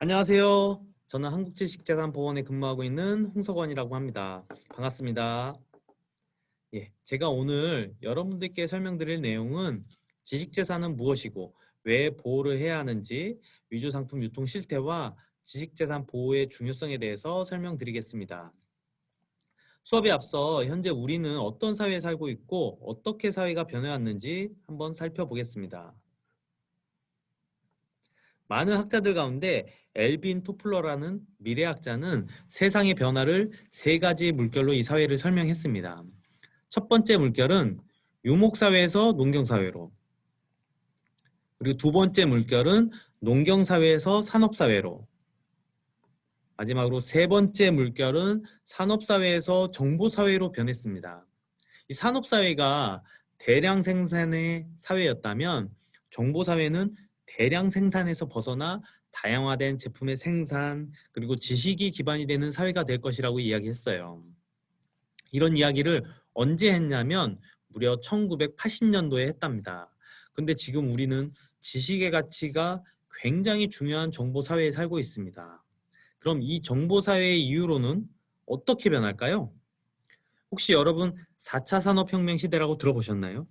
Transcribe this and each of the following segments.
안녕하세요. 저는 한국지식재산보원에 근무하고 있는 홍석원이라고 합니다. 반갑습니다. 제가 오늘 여러분들께 설명드릴 내용은 지식재산은 무엇이고 왜 보호를 해야 하는지, 위조상품 유통 실태와 지식재산 보호의 중요성에 대해서 설명드리겠습니다. 수업에 앞서 현재 우리는 어떤 사회에 살고 있고 어떻게 사회가 변해왔는지 한번 살펴보겠습니다. 많은 학자들 가운데 엘빈 토플러라는 미래학자는 세상의 변화를 세 가지 물결로 이 사회를 설명했습니다. 첫 번째 물결은 유목사회에서 농경사회로, 그리고 두 번째 물결은 농경사회에서 산업사회로, 마지막으로 세 번째 물결은 산업사회에서 정보사회로 변했습니다. 이 산업사회가 대량 생산의 사회였다면 정보사회는 대량 생산에서 벗어나 다양화된 제품의 생산, 그리고 지식이 기반이 되는 사회가 될 것이라고 이야기했어요. 이런 이야기를 언제 했냐면 무려 1980년도에 했답니다. 근데 지금 우리는 지식의 가치가 굉장히 중요한 정보사회에 살고 있습니다. 그럼 이 정보사회의 이후로는 어떻게 변할까요? 혹시 여러분 4차 산업혁명 시대라고 들어보셨나요?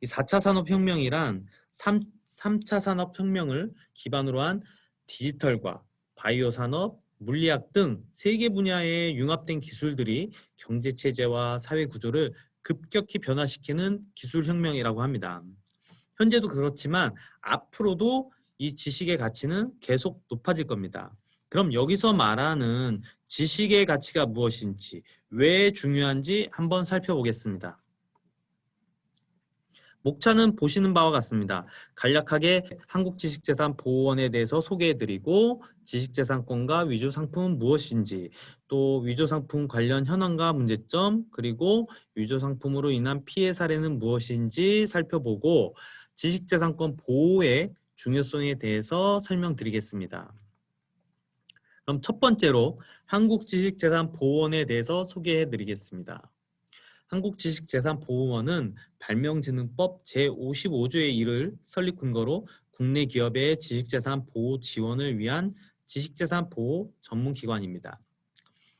이 4차 산업혁명이란 3차 산업혁명을 기반으로 한 디지털과 바이오 산업, 물리학 등 세 개 분야의 융합된 기술들이 경제체제와 사회 구조를 급격히 변화시키는 기술혁명이라고 합니다. 현재도 그렇지만 앞으로도 이 지식의 가치는 계속 높아질 겁니다. 그럼 여기서 말하는 지식의 가치가 무엇인지, 왜 중요한지 한번 살펴보겠습니다. 목차는 보시는 바와 같습니다. 간략하게 한국지식재산보호원에 대해서 소개해드리고, 지식재산권과 위조상품은 무엇인지, 또 위조상품 관련 현황과 문제점, 그리고 위조상품으로 인한 피해 사례는 무엇인지 살펴보고, 지식재산권 보호의 중요성에 대해서 설명드리겠습니다. 그럼 첫 번째로 한국지식재산보호원에 대해서 소개해드리겠습니다. 한국지식재산보호원은 발명진흥법 제55조의 1을 설립 근거로 국내 기업의 지식재산 보호 지원을 위한 지식재산 보호 전문기관입니다.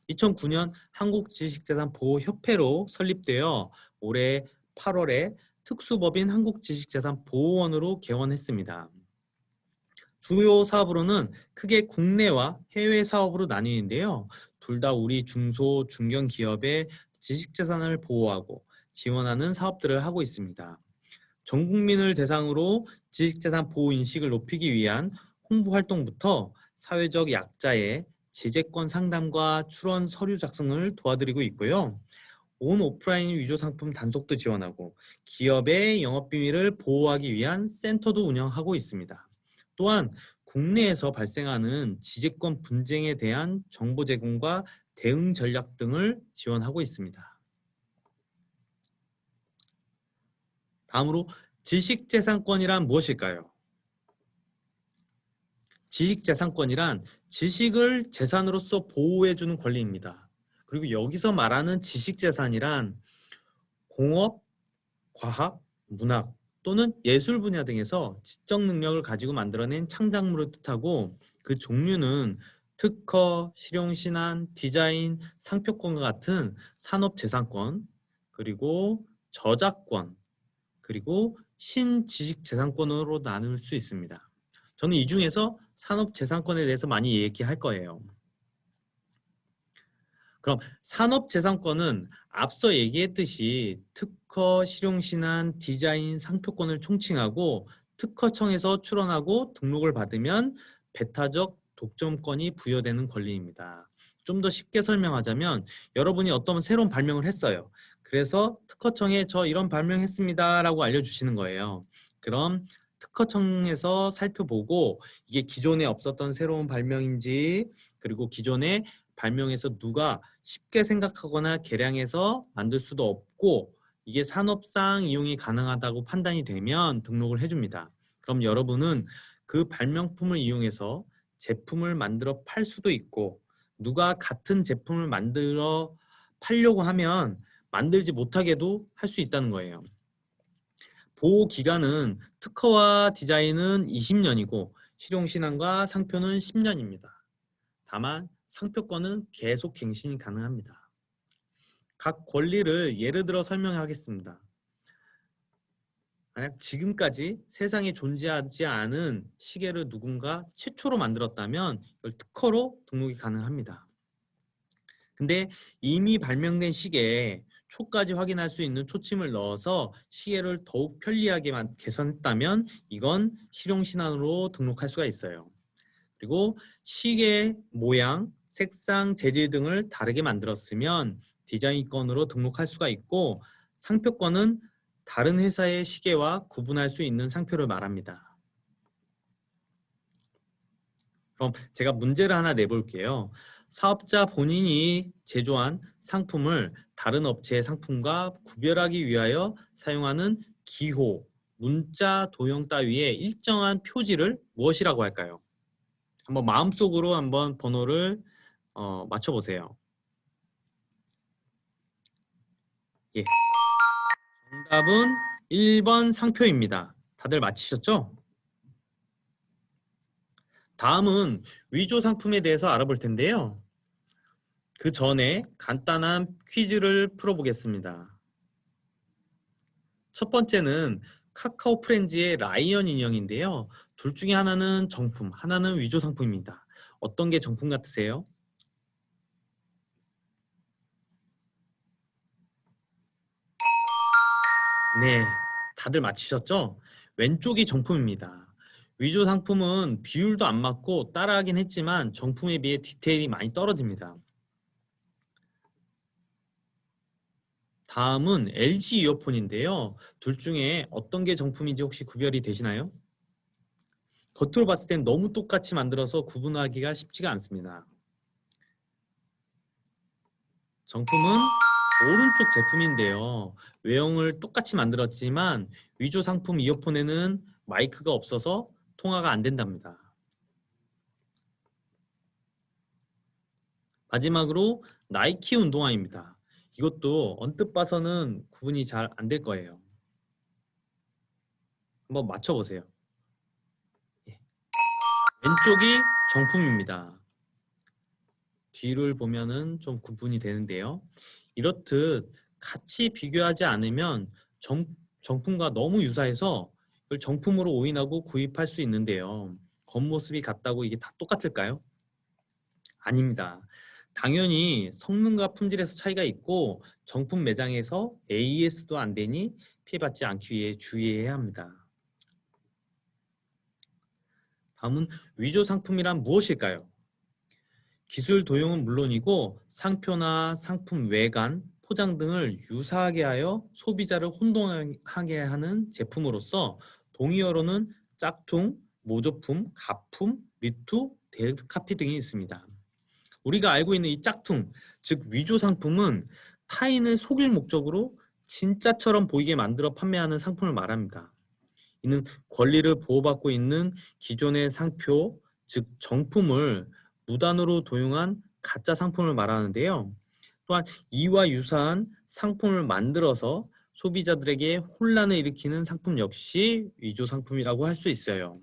2009년 한국지식재산보호협회로 설립되어 올해 8월에 특수법인 한국지식재산보호원으로 개원했습니다. 주요 사업으로는 크게 국내와 해외 사업으로 나뉘는데요. 둘 다 우리 중소, 중견 기업의 지식재산을 보호하고 지원하는 사업들을 하고 있습니다. 전 국민을 대상으로 지식재산 보호 인식을 높이기 위한 홍보 활동부터 사회적 약자의 지재권 상담과 출원 서류 작성을 도와드리고 있고요. 온 오프라인 위조 상품 단속도 지원하고 기업의 영업비밀을 보호하기 위한 센터도 운영하고 있습니다. 또한 국내에서 발생하는 지재권 분쟁에 대한 정보 제공과 대응 전략 등을 지원하고 있습니다. 다음으로 지식재산권이란 무엇일까요? 지식재산권이란 지식을 재산으로서 보호해주는 권리입니다. 그리고 여기서 말하는 지식재산이란 공업, 과학, 문학 또는 예술 분야 등에서 지적 능력을 가지고 만들어낸 창작물을 뜻하고, 그 종류는 특허, 실용신안, 디자인, 상표권과 같은 산업재산권, 그리고 저작권, 그리고 신지식재산권으로 나눌 수 있습니다. 저는 이 중에서 산업재산권에 대해서 많이 얘기할 거예요. 그럼 산업재산권은 앞서 얘기했듯이 특허, 실용신안, 디자인, 상표권을 총칭하고 특허청에서 출원하고 등록을 받으면 배타적 독점권이 부여되는 권리입니다. 좀 더 쉽게 설명하자면 여러분이 어떤 새로운 발명을 했어요. 그래서 특허청에 저 이런 발명했습니다 라고 알려주시는 거예요. 그럼 특허청에서 살펴보고 이게 기존에 없었던 새로운 발명인지, 그리고 기존에 발명해서 누가 쉽게 생각하거나 개량해서 만들 수도 없고 이게 산업상 이용이 가능하다고 판단이 되면 등록을 해줍니다. 그럼 여러분은 그 발명품을 이용해서 제품을 만들어 팔 수도 있고, 누가 같은 제품을 만들어 팔려고 하면 만들지 못하게도 할 수 있다는 거예요. 보호 기간은 특허와 디자인은 20년이고 실용신안과 상표는 10년입니다. 다만 상표권은 계속 갱신이 가능합니다. 각 권리를 예를 들어 설명하겠습니다. 만약 지금까지 세상에 존재하지 않은 시계를 누군가 최초로 만들었다면 이걸 특허로 등록이 가능합니다. 근데 이미 발명된 시계에 초까지 확인할 수 있는 초침을 넣어서 시계를 더욱 편리하게 개선했다면 이건 실용신안으로 등록할 수가 있어요. 그리고 시계 모양, 색상, 재질 등을 다르게 만들었으면 디자인권으로 등록할 수가 있고 상표권은 다른 회사의 시계와 구분할 수 있는 상표를 말합니다. 그럼 제가 문제를 하나 내볼게요. 사업자 본인이 제조한 상품을 다른 업체의 상품과 구별하기 위하여 사용하는 기호, 문자, 도형 따위의 일정한 표지를 무엇이라고 할까요? 한번 마음속으로 한번 번호를 맞춰보세요. 예. 정답은 1번 상표입니다. 다들 맞히셨죠? 다음은 위조 상품에 대해서 알아볼 텐데요. 그 전에 간단한 퀴즈를 풀어보겠습니다. 첫 번째는 카카오 프렌즈의 라이언 인형인데요. 둘 중에 하나는 정품, 하나는 위조 상품입니다. 어떤 게 정품 같으세요? 네, 다들 맞히셨죠? 왼쪽이 정품입니다. 위조 상품은 비율도 안 맞고 따라하긴 했지만 정품에 비해 디테일이 많이 떨어집니다. 다음은 LG 이어폰인데요. 둘 중에 어떤 게 정품인지 혹시 구별이 되시나요? 겉으로 봤을 땐 너무 똑같이 만들어서 구분하기가 쉽지가 않습니다. 정품은 오른쪽 제품인데요. 외형을 똑같이 만들었지만 위조 상품 이어폰에는 마이크가 없어서 통화가 안 된답니다. 마지막으로 나이키 운동화입니다. 이것도 언뜻 봐서는 구분이 잘 안 될 거예요. 한번 맞춰보세요. 예. 왼쪽이 정품입니다. 뒤를 보면은 좀 구분이 되는데요. 이렇듯 같이 비교하지 않으면 정품과 너무 유사해서 이걸 정품으로 오인하고 구입할 수 있는데요. 겉모습이 같다고 이게 다 똑같을까요? 아닙니다. 당연히 성능과 품질에서 차이가 있고 정품 매장에서 AES도 안 되니 피해받지 않기 위해 주의해야 합니다. 다음은 위조 상품이란 무엇일까요? 기술 도용은 물론이고 상표나 상품 외관, 포장 등을 유사하게 하여 소비자를 혼동하게 하는 제품으로서 동의어로는 짝퉁, 모조품, 가품, 미투, 데드카피 등이 있습니다. 우리가 알고 있는 이 짝퉁, 즉 위조 상품은 타인을 속일 목적으로 진짜처럼 보이게 만들어 판매하는 상품을 말합니다. 이는 권리를 보호받고 있는 기존의 상표, 즉 정품을 무단으로 도용한 가짜 상품을 말하는데요. 또한 이와 유사한 상품을 만들어서 소비자들에게 혼란을 일으키는 상품 역시 위조 상품이라고 할 수 있어요.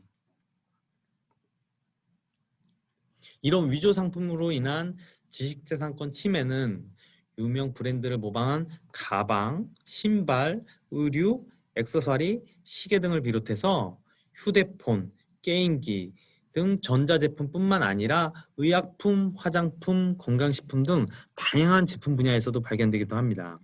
이런 위조 상품으로 인한 지식재산권 침해는 유명 브랜드를 모방한 가방, 신발, 의류, 액세서리, 시계 등을 비롯해서 휴대폰, 게임기 등 전자제품뿐만 아니라 의약품, 화장품, 건강식품 등 다양한 제품 분야에서도 발견되기도 합니다.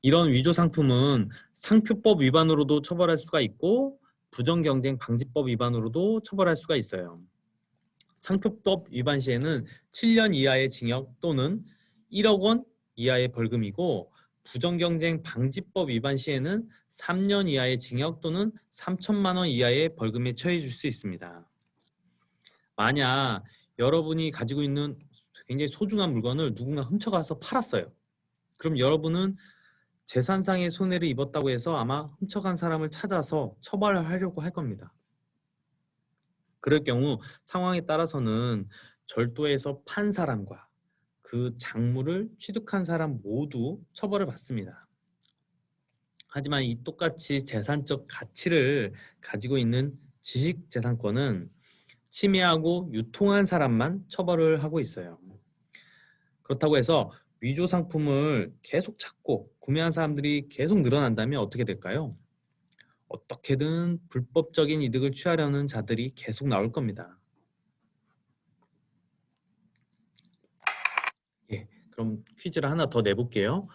이런 위조 상품은 상표법 위반으로도 처벌할 수가 있고 부정경쟁 방지법 위반으로도 처벌할 수가 있어요. 상표법 위반 시에는 7년 이하의 징역 또는 1억 원 이하의 벌금이고 부정경쟁 방지법 위반 시에는 3년 이하의 징역 또는 3천만 원 이하의 벌금에 처해 줄 수 있습니다. 만약 여러분이 가지고 있는 굉장히 소중한 물건을 누군가 훔쳐가서 팔았어요. 그럼 여러분은 재산상의 손해를 입었다고 해서 아마 훔쳐간 사람을 찾아서 처벌하려고 할 겁니다. 그럴 경우 상황에 따라서는 절도해서 판 사람과 그 작물을 취득한 사람 모두 처벌을 받습니다. 하지만 이 똑같이 재산적 가치를 가지고 있는 지식재산권은 침해하고 유통한 사람만 처벌을 하고 있어요. 그렇다고 해서 위조 상품을 계속 찾고 구매한 사람들이 계속 늘어난다면 어떻게 될까요? 어떻게든 불법적인 이득을 취하려는 자들이 계속 나올 겁니다. 예, 그럼 퀴즈를 하나 더 내볼게요.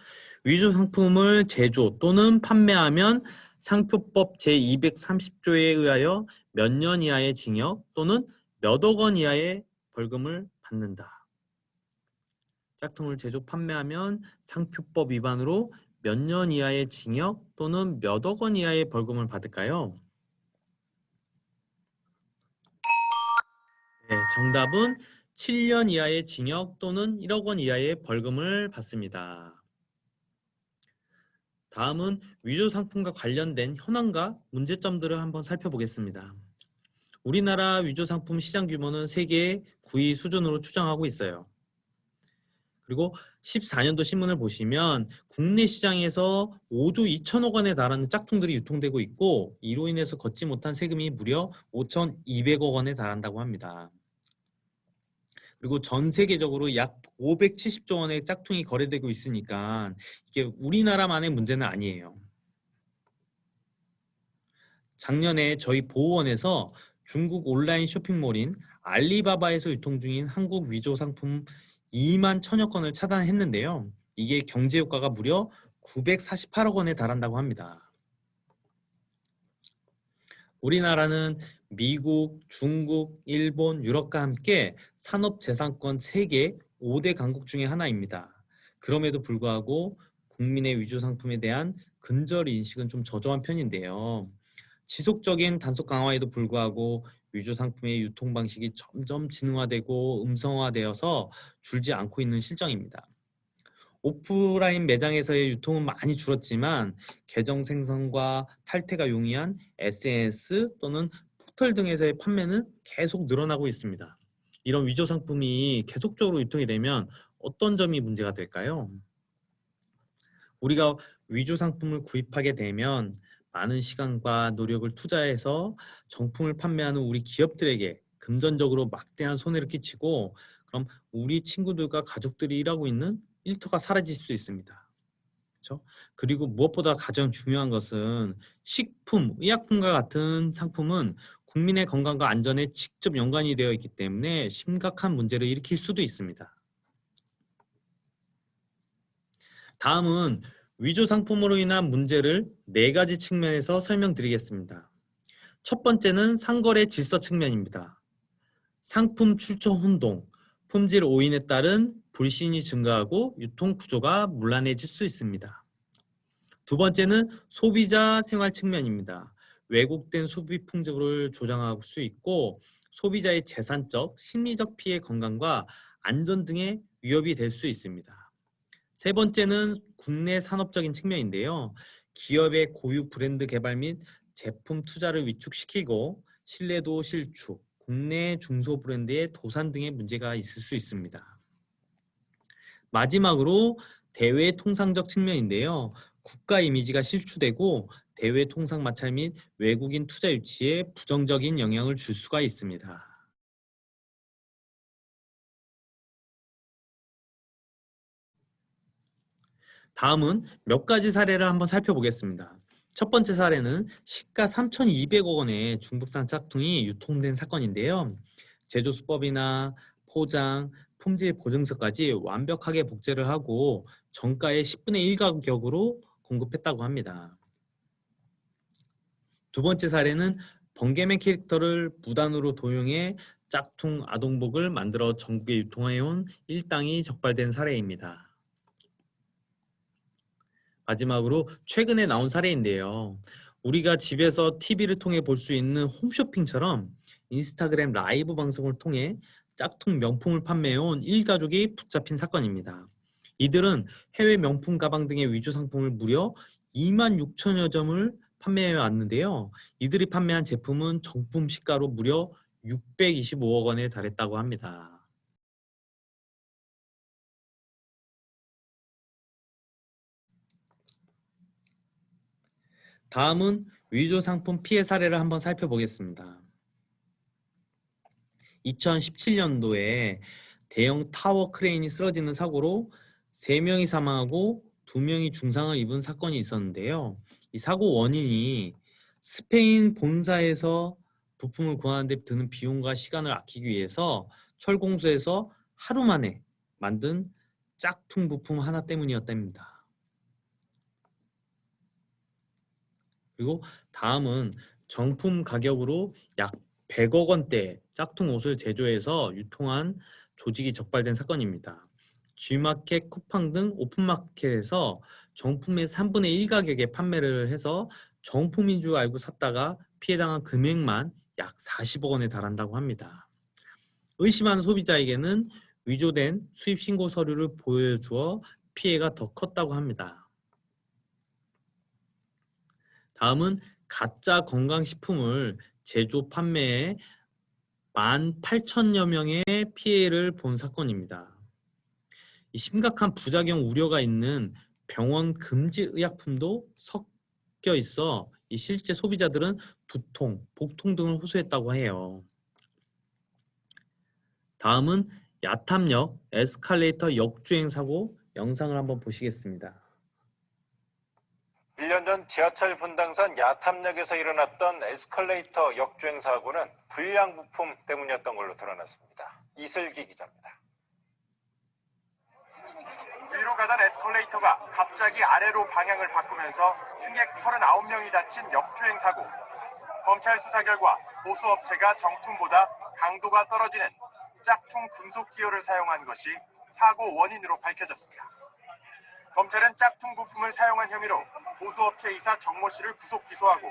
위조 상품을 제조 또는 판매하면 상표법 제230조에 의하여 몇 년 이하의 징역 또는 몇억 원 이하의 벌금을 받는다. 짝퉁을 제조 판매하면 상표법 위반으로 몇 년 이하의 징역 또는 몇억 원 이하의 벌금을 받을까요? 네, 정답은 7년 이하의 징역 또는 1억 원 이하의 벌금을 받습니다. 다음은 위조 상품과 관련된 현황과 문제점들을 한번 살펴보겠습니다. 우리나라 위조 상품 시장 규모는 세계 9위 수준으로 추정하고 있어요. 그리고 14년도 신문을 보시면 국내 시장에서 5조 2천억 원에 달하는 짝퉁들이 유통되고 있고 이로 인해서 걷지 못한 세금이 무려 5,200억 원에 달한다고 합니다. 그리고 전 세계적으로 약 570조 원의 짝퉁이 거래되고 있으니까 이게 우리나라만의 문제는 아니에요. 작년에 저희 보호원에서 중국 온라인 쇼핑몰인 알리바바에서 유통 중인 한국 위조 상품 2만 천여 건을 차단했는데요. 이게 경제 효과가 무려 948억 원에 달한다고 합니다. 우리나라는 미국, 중국, 일본, 유럽과 함께 산업재산권 세계 5대 강국 중에 하나입니다. 그럼에도 불구하고 국민의 위조 상품에 대한 근절 인식은 좀 저조한 편인데요. 지속적인 단속 강화에도 불구하고 위조 상품의 유통 방식이 점점 진화되고 음성화되어서 줄지 않고 있는 실정입니다. 오프라인 매장에서의 유통은 많이 줄었지만 계정 생성과 탈퇴가 용이한 SNS 또는 포털 등에서의 판매는 계속 늘어나고 있습니다. 이런 위조 상품이 계속적으로 유통이 되면 어떤 점이 문제가 될까요? 우리가 위조 상품을 구입하게 되면 많은 시간과 노력을 투자해서 정품을 판매하는 우리 기업들에게 금전적으로 막대한 손해를 끼치고 그럼 우리 친구들과 가족들이 일하고 있는 일터가 사라질 수 있습니다. 그렇죠? 그리고 무엇보다 가장 중요한 것은 식품, 의약품과 같은 상품은 국민의 건강과 안전에 직접 연관이 되어 있기 때문에 심각한 문제를 일으킬 수도 있습니다. 다음은 위조 상품으로 인한 문제를 네 가지 측면에서 설명드리겠습니다. 첫 번째는 상거래 질서 측면입니다. 상품 출처 혼동, 품질 오인에 따른 불신이 증가하고 유통 구조가 문란해질 수 있습니다. 두 번째는 소비자 생활 측면입니다. 왜곡된 소비 풍습을 조장할 수 있고 소비자의 재산적, 심리적 피해 건강과 안전 등의 위협이 될 수 있습니다. 세 번째는 국내 산업적인 측면인데요. 기업의 고유 브랜드 개발 및 제품 투자를 위축시키고 신뢰도 실축, 국내 중소 브랜드의 도산 등의 문제가 있을 수 있습니다. 마지막으로 대외 통상적 측면인데요. 국가 이미지가 실추되고 대외 통상 마찰 및 외국인 투자 유치에 부정적인 영향을 줄 수가 있습니다. 다음은 몇 가지 사례를 한번 살펴보겠습니다. 첫 번째 사례는 시가 3,200억 원의 중국산 짝퉁이 유통된 사건인데요. 제조 수법이나 포장, 품질 보증서까지 완벽하게 복제를 하고 정가의 10분의 1 가격으로 공급했다고 합니다. 두 번째 사례는 번개맨 캐릭터를 무단으로 도용해 짝퉁 아동복을 만들어 전국에 유통해온 일당이 적발된 사례입니다. 마지막으로 최근에 나온 사례인데요. 우리가 집에서 TV를 통해 볼 수 있는 홈쇼핑처럼 인스타그램 라이브 방송을 통해 짝퉁 명품을 판매해온 일가족이 붙잡힌 사건입니다. 이들은 해외 명품 가방 등의 위조 상품을 무려 2만 6천여 점을 판매해 왔는데요. 이들이 판매한 제품은 정품 시가로 무려 625억 원에 달했다고 합니다. 다음은 위조 상품 피해 사례를 한번 살펴보겠습니다. 2017년도에 대형 타워 크레인이 쓰러지는 사고로 3명이 사망하고 2명이 중상을 입은 사건이 있었는데요. 이 사고 원인이 스페인 본사에서 부품을 구하는 데 드는 비용과 시간을 아끼기 위해서 철공소에서 하루 만에 만든 짝퉁 부품 하나 때문이었답니다. 그리고 다음은 정품 가격으로 약 100억 원대 짝퉁 옷을 제조해서 유통한 조직이 적발된 사건입니다. G마켓, 쿠팡 등 오픈마켓에서 정품의 3분의 1 가격에 판매를 해서 정품인 줄 알고 샀다가 피해당한 금액만 약 40억 원에 달한다고 합니다. 의심하는 소비자에게는 위조된 수입 신고 서류를 보여주어 피해가 더 컸다고 합니다. 다음은 가짜 건강식품을 제조 판매해 18,000여 명의 피해를 본 사건입니다. 이 심각한 부작용 우려가 있는 병원 금지 의약품도 섞여 있어 이 실제 소비자들은 두통, 복통 등을 호소했다고 해요. 다음은 야탐역 에스컬레이터 역주행 사고 영상을 한번 보시겠습니다. 1년 전 지하철 분당선 야탐역에서 일어났던 에스컬레이터 역주행 사고는 불량 부품 때문이었던 걸로 드러났습니다. 이슬기 기자입니다. 위로 가던 에스컬레이터가 갑자기 아래로 방향을 바꾸면서 승객 39명이 다친 역주행 사고. 검찰 수사 결과 보수업체가 정품보다 강도가 떨어지는 짝퉁 금속 기호를 사용한 것이 사고 원인으로 밝혀졌습니다. 검찰은 짝퉁 부품을 사용한 혐의로 보수업체 이사 정모 씨를 구속 기소하고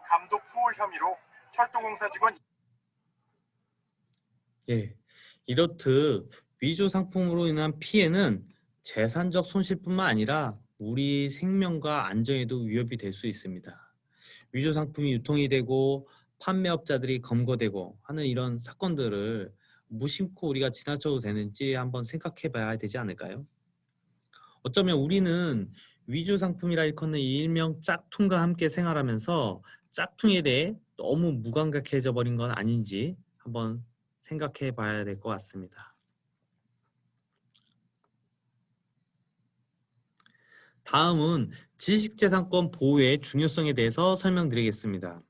감독 소홀 혐의로 철도공사 직원 이렇듯 위조 상품으로 인한 피해는 재산적 손실뿐만 아니라 우리 생명과 안전에도 위협이 될 수 있습니다. 위조 상품이 유통이 되고 판매업자들이 검거되고 하는 이런 사건들을 무심코 우리가 지나쳐도 되는지 한번 생각해 봐야 되지 않을까요? 어쩌면 우리는 위조 상품이라 일컫는 이 일명 짝퉁과 함께 생활하면서 짝퉁에 대해 너무 무감각해져 버린 건 아닌지 한번 생각해 봐야 될 것 같습니다. 다음은 지식재산권 보호의 중요성에 대해서 설명드리겠습니다.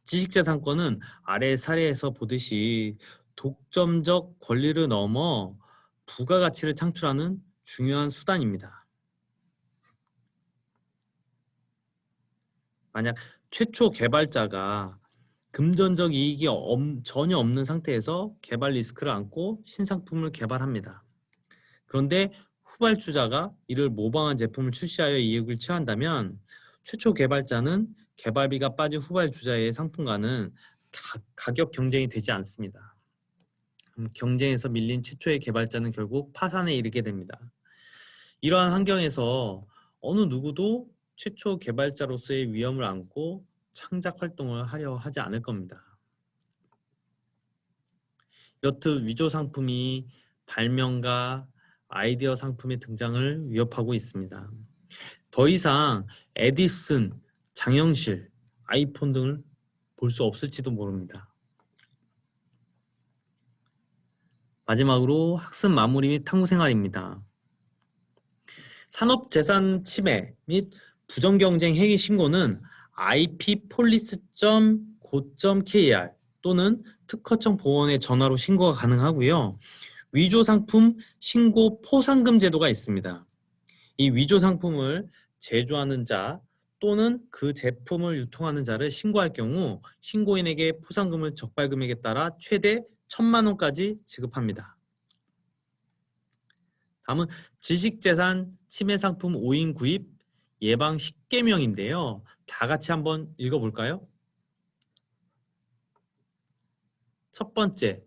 지식재산권은 아래 사례에서 보듯이 독점적 권리를 넘어 부가가치를 창출하는 중요한 수단입니다. 만약 최초 개발자가 금전적 이익이 전혀 없는 상태에서 개발 리스크를 안고 신상품을 개발합니다. 그런데 후발주자가 이를 모방한 제품을 출시하여 이익을 취한다면 최초 개발자는 개발비가 빠진 후발주자의 상품과는 가격 경쟁이 되지 않습니다. 경쟁에서 밀린 최초의 개발자는 결국 파산에 이르게 됩니다. 이러한 환경에서 어느 누구도 최초 개발자로서의 위험을 안고 창작 활동을 하려 하지 않을 겁니다. 이렇듯 위조 상품이 발명가, 아이디어 상품의 등장을 위협하고 있습니다. 더 이상 에디슨, 장영실, 아이폰 등을 볼 수 없을지도 모릅니다. 마지막으로 학습 마무리 및 탐구 생활입니다. 산업재산 침해 및 부정경쟁 행위 신고는 ippolice.go.kr 또는 특허청 보건에 전화로 신고가 가능하고요. 위조 상품 신고 포상금 제도가 있습니다. 이 위조 상품을 제조하는 자 또는 그 제품을 유통하는 자를 신고할 경우 신고인에게 포상금을 적발금액에 따라 최대 1,000만 원까지 지급합니다. 다음은 지식재산 침해 상품 오인 구입 예방 10계명인데요. 다 같이 한번 읽어볼까요? 첫 번째,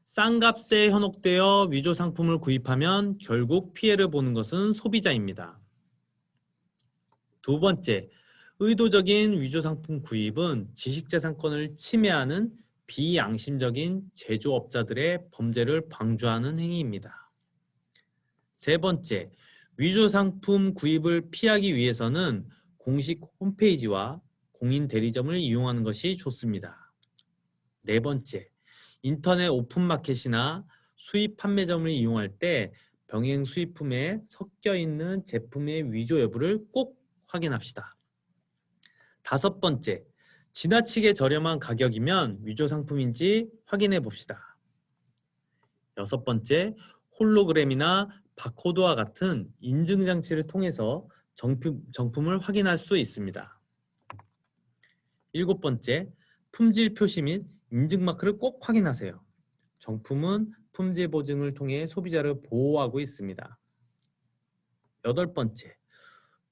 싼 값에 현혹되어 위조 상품을 구입하면 결국 피해를 보는 것은 소비자입니다. 두 번째, 의도적인 위조 상품 구입은 지식재산권을 침해하는 비양심적인 제조업자들의 범죄를 방조하는 행위입니다. 세 번째, 위조 상품 구입을 피하기 위해서는 공식 홈페이지와 공인 대리점을 이용하는 것이 좋습니다. 네 번째, 인터넷 오픈마켓이나 수입 판매점을 이용할 때 병행 수입품에 섞여 있는 제품의 위조 여부를 꼭 확인합시다. 5번째, 지나치게 저렴한 가격이면 위조 상품인지 확인해 봅시다. 6번째, 홀로그램이나 바코드와 같은 인증 장치를 통해서 정품을 확인할 수 있습니다. 7번째, 품질 표시 및 인증 마크를 꼭 확인하세요. 정품은 품질 보증을 통해 소비자를 보호하고 있습니다. 8번째,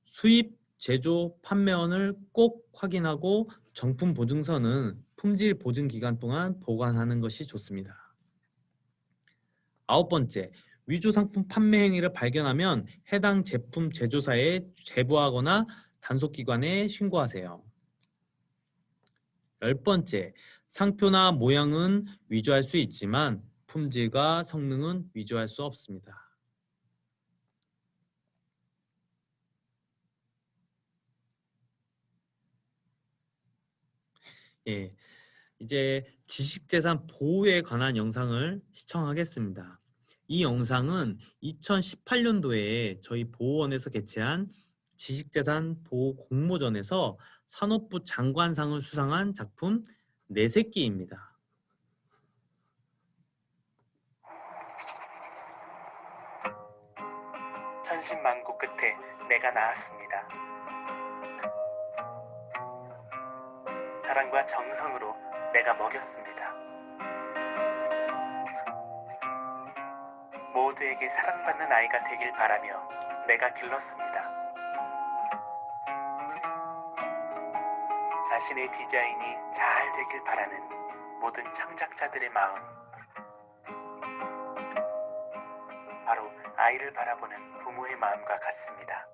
수입, 제조, 판매원을 꼭 확인하고 정품 보증서는 품질 보증 기간 동안 보관하는 것이 좋습니다. 9번째, 위조 상품 판매 행위를 발견하면 해당 제품 제조사에 제보하거나 단속기관에 신고하세요. 10번째, 상표나 모양은 위조할 수 있지만 품질과 성능은 위조할 수 없습니다. 예, 이제 지식재산 보호에 관한 영상을 시청하겠습니다. 이 영상은 2018년도에 저희 보호원에서 개최한 지식재산 보호 공모전에서 산업부 장관상을 수상한 작품 내 새끼입니다. 천신만고 끝에 내가 나왔습니다. 사랑과 정성으로 내가 먹였습니다. 모두에게 사랑받는 아이가 되길 바라며 내가 길렀습니다. 자신의 디자인이 잘 되길 바라는 모든 창작자들의 마음, 바로 아이를 바라보는 부모의 마음과 같습니다.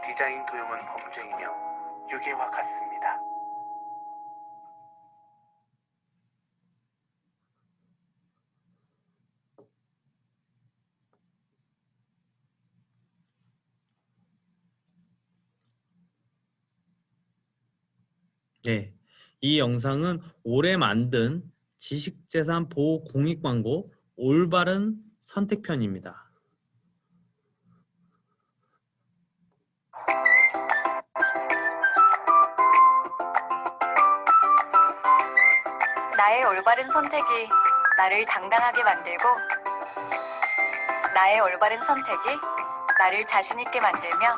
디자인 도용은 범죄이며 유괴와 같습니다. 네, 이 영상은 올해 만든 지식재산 보호 공익광고 올바른 선택편입니다. 나의 올바른 선택이 나를 당당하게 만들고 나의 올바른 선택이 나를 자신 있게 만들며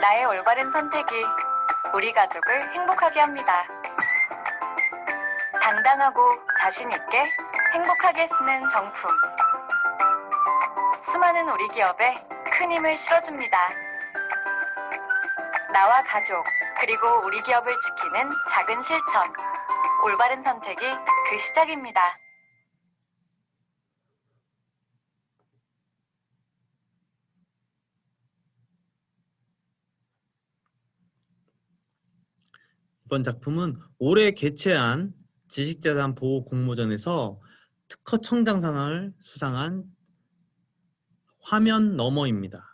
나의 올바른 선택이 우리 가족을 행복하게 합니다. 당당하고 자신 있게 행복하게 쓰는 정품. 수많은 우리 기업에 큰 힘을 실어줍니다. 나와 가족, 그리고 우리 기업을 지키는 작은 실천. 올바른 선택이 그 시작입니다. 이번 작품은 올해 개최한 지식재산 보호 공모전에서 특허 청장상을 수상한 화면 너머입니다.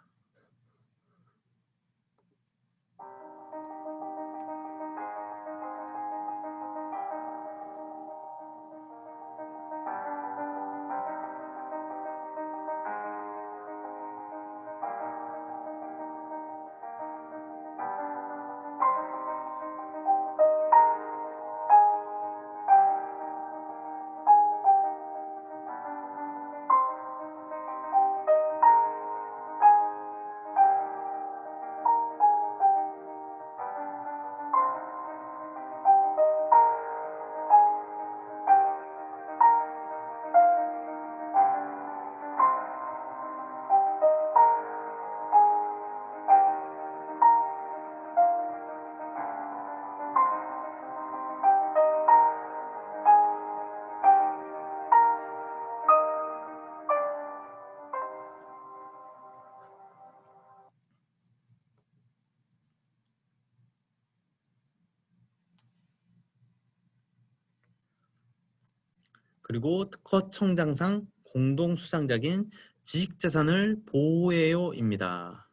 그리고 특허청장상 공동 수상작인 지식재산을 보호해요입니다.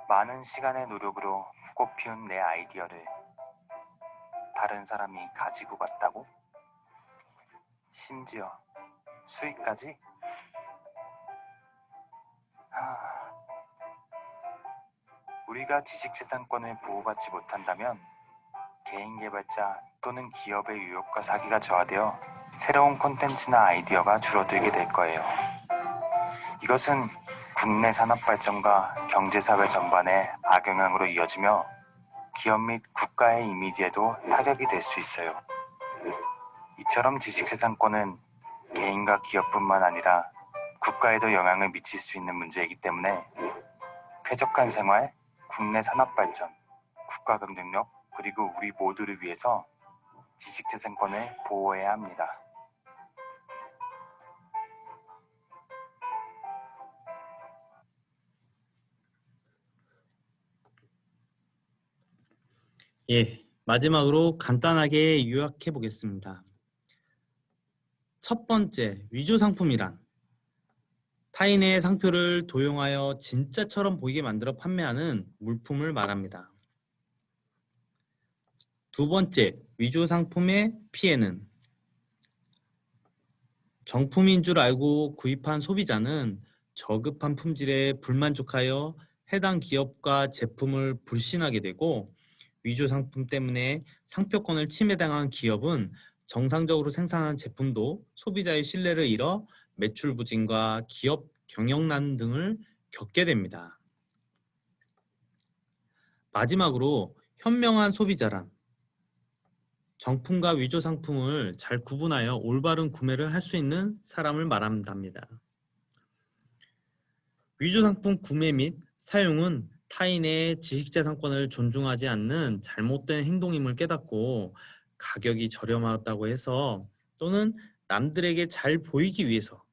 많은 시간의 노력으로 꽃피운 내 아이디어를 다른 사람이 가지고 갔다고? 심지어 수익까지? 우리가 지식재산권을 보호받지 못한다면 개인 개발자 또는 기업의 유혹과 사기가 저하되어 새로운 콘텐츠나 아이디어가 줄어들게 될 거예요. 이것은 국내 산업 발전과 경제사회 전반에 악영향으로 이어지며 기업 및 국가의 이미지에도 타격이 될 수 있어요. 이처럼 지식재산권은 개인과 기업뿐만 아니라 국가에도 영향을 미칠 수 있는 문제이기 때문에 쾌적한 생활, 국내 산업 발전, 국가 경쟁력, 그리고 우리 모두를 위해서 지식재산권을 보호해야 합니다. 예, 마지막으로 간단하게 요약해 보겠습니다. 첫 번째, 위조 상품이란 타인의 상표를 도용하여 진짜처럼 보이게 만들어 판매하는 물품을 말합니다. 두 번째, 위조 상품의 피해는 정품인 줄 알고 구입한 소비자는 저급한 품질에 불만족하여 해당 기업과 제품을 불신하게 되고, 위조 상품 때문에 상표권을 침해당한 기업은 정상적으로 생산한 제품도 소비자의 신뢰를 잃어 매출 부진과 기업 경영난 등을 겪게 됩니다. 마지막으로 현명한 소비자란 정품과 위조 상품을 잘 구분하여 올바른 구매를 할 수 있는 사람을 말한답니다. 위조 상품 구매 및 사용은 타인의 지식재산권을 존중하지 않는 잘못된 행동임을 깨닫고, 가격이 저렴하다고 해서 또는 남들에게 잘 보이기 위해서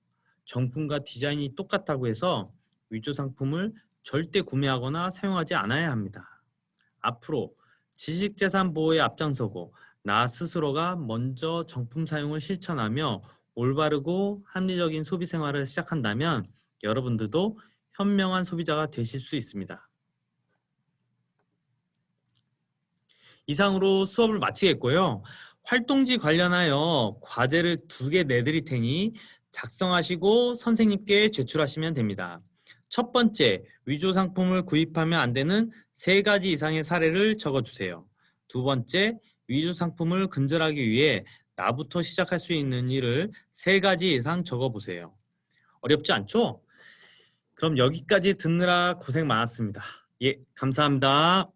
정품과 디자인이 똑같다고 해서 위조 상품을 절대 구매하거나 사용하지 않아야 합니다. 앞으로 지식재산 보호에 앞장서고 나 스스로가 먼저 정품 사용을 실천하며 올바르고 합리적인 소비 생활을 시작한다면 여러분들도 현명한 소비자가 되실 수 있습니다. 이상으로 수업을 마치겠고요. 활동지 관련하여 과제를 2개 내드릴 테니 작성하시고 선생님께 제출하시면 됩니다. 첫 번째, 위조 상품을 구입하면 안 되는 3가지 이상의 사례를 적어주세요. 두 번째, 위조 상품을 근절하기 위해 나부터 시작할 수 있는 일을 3가지 이상 적어보세요. 어렵지 않죠? 그럼 여기까지 듣느라 고생 많았습니다. 예, 감사합니다.